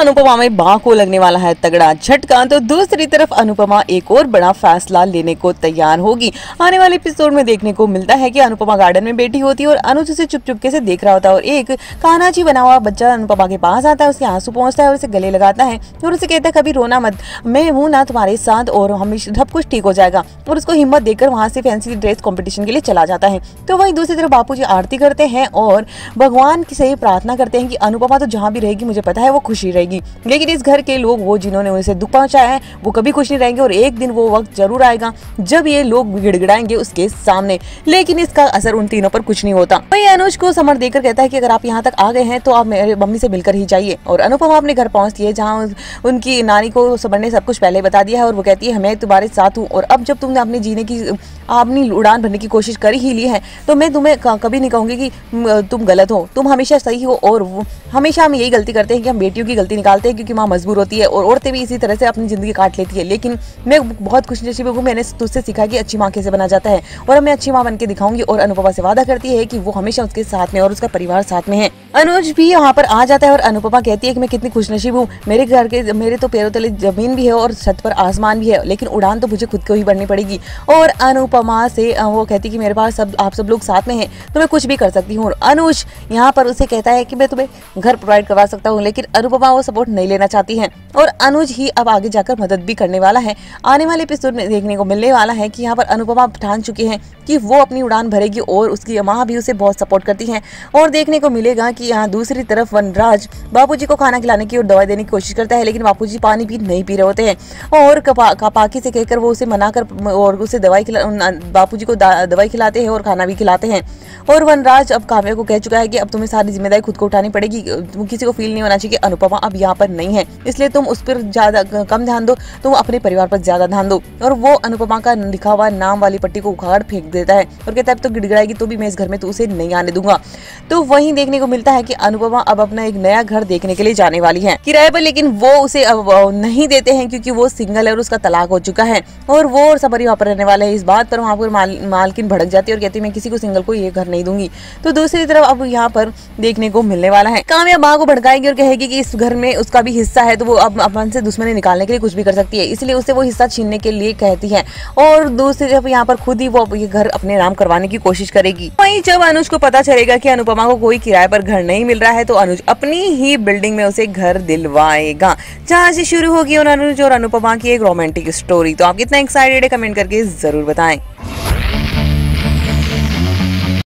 अनुपमा में बा को लगने वाला है तगड़ा झटका, तो दूसरी तरफ अनुपमा एक और बड़ा फैसला लेने को तैयार होगी। आने वाले एपिसोड में देखने को मिलता है कि अनुपमा गार्डन में बैठी होती है और अनुज उसे चुप चुपके से देख रहा होता है और एक कान्हा जी बना हुआ बच्चा अनुपमा के पास आता है, उसके आंसू पहुंचता है और उसे गले लगाता है और उसे कहता है कभी रोना मत, मैं हूं ना तुम्हारे साथ और हमेशा सब कुछ ठीक हो जाएगा, और उसको हिम्मत देकर वहां से फैंसी ड्रेस कंपटीशन के लिए चला जाता है। तो वहीं दूसरी तरफ बापूजी आरती करते हैं और भगवान से प्रार्थना करते हैं कि अनुपमा तो जहाँ भी रहेगी मुझे पता है वो खुशी रहेगी, लेकिन इस घर के लोग वो जिन्होंने उसे दुख पहुंचाया है वो कभी खुश नहीं रहेंगे और एक दिन वो वक्त जरूर आएगा जब ये लोग गिड़गिड़ाएंगे उसके सामने। लेकिन इसका असर उन तीनों पर कुछ नहीं होता। वही अनुज को समर देकर कहता है कि अगर आप यहाँ तक आ गए हैं तो आप मेरे मम्मी से मिलकर ही जाइए। और अनुपमा अपने घर पहुंचती है जहाँ उनकी नानी को समर ने सब कुछ पहले बता दिया है और वो कहती है मैं तुम्हारे साथ हूँ और अब जब तुमने अपने जीने की अपनी उड़ान भरने की कोशिश कर ही ली है तो मैं तुम्हें कभी नहीं कहूंगी कि तुम गलत हो, तुम हमेशा सही हो। और हमेशा हम यही गलती करते हैं कि हम बेटियों की गलती निकालते हैं क्योंकि माँ मजबूर होती है और औरतें भी इसी तरह से अपनी जिंदगी काट लेती है। लेकिन मैं बहुत खुशनसीब हूँ, मैंने तुझसे सीखा कि अच्छी माँ कैसे बना जाता है और अब मैं अच्छी माँ बन के दिखाऊंगी। और अनुपमा से वादा करती है कि वो हमेशा उसके साथ में और उसका परिवार साथ में है। अनुज भी यहाँ पर आ जाता है और अनुपमा कहती है कि मैं कितनी खुशनसीब हूँ, मेरे घर के मेरे तो पैरों तले जमीन भी है और छत पर आसमान भी है, लेकिन उड़ान तो मुझे खुद को ही भरनी पड़ेगी। और अनुपमा से वो कहती है कि मेरे पास आप सब लोग साथ में हैं तो मैं कुछ भी कर सकती हूँ। और अनुज यहाँ पर उसे कहता है कि मैं तुम्हें घर प्रोवाइड करवा सकता हूँ, लेकिन अनुपमा वो सपोर्ट नहीं लेना चाहती है और अनुज ही अब आगे जाकर मदद भी करने वाला है। आने वाले एपिसोड में देखने को मिलने वाला है कि यहाँ पर अनुपमा ठान चुकी है कि वो अपनी उड़ान भरेगी और उसकी माँ भी उसे बहुत सपोर्ट करती है। और देखने को मिलेगा कि यहाँ दूसरी तरफ वनराज बापूजी को खाना खिलाने की और दवाई देने की कोशिश करता है, लेकिन बापूजी पानी भी नहीं पी रहे होते हैं और पाकी से कहकर वो उसे मना कर और उसे बापूजी को दवाई खिलाते हैं और खाना भी खिलाते हैं। और वनराज अब काव्या को कह चुका है कि अब तुम्हें सारी जिम्मेदारी खुद को उठानी पड़ेगी, किसी को फील नहीं होना चाहिए कि अनुपमा अब यहाँ पर नहीं है, इसलिए तुम उस पर ज्यादा कम ध्यान दो, तुम अपने परिवार पर ज्यादा ध्यान दो। और वो अनुपमा का लिखा हुआ नाम वाली पट्टी को उखाड़ फेंक देता है और कहता है अब तो गिड़गिड़ाएगी तो भी मैं इस घर में तो उसे नहीं आने दूंगा। तो वहीं देखने को मिलता है कि अनुपमा अब अपना एक नया घर देखने के लिए जाने वाली है किराए पर, लेकिन वो उसे अब नहीं देते हैं क्योंकि वो सिंगल है और उसका तलाक हो चुका है और वो और सबरी वहाँ पर रहने वाले है। इस बात पर वहाँ पर मालकिन भड़क जाती है और कहती है मैं किसी को सिंगल को ये घर नहीं दूंगी। तो दूसरी तरफ अब यहाँ पर देखने को मिलने वाला है काव्या माँ को भड़काएगी और कहेगी कि इस घर में उसका भी हिस्सा है तो वो अब अपन से दुश्मनी निकालने के लिए कुछ भी कर सकती है, इसलिए उसे वो हिस्सा छीनने के लिए कहती है। और दूसरी तरफ यहाँ पर खुद ही वो ये घर अपने नाम करवाने की कोशिश करेगी। वहीं जब अनुज को पता चलेगा कि अनुपमा को कोई किराए पर घर नहीं मिल रहा है तो अनुज अपनी ही बिल्डिंग में उसे घर दिलवाएगा, जहाँ से शुरू होगी अनुज और अनुपमा की एक रोमांटिक स्टोरी। तो आप कितना एक्साइटेड है कमेंट करके जरूर बताएं।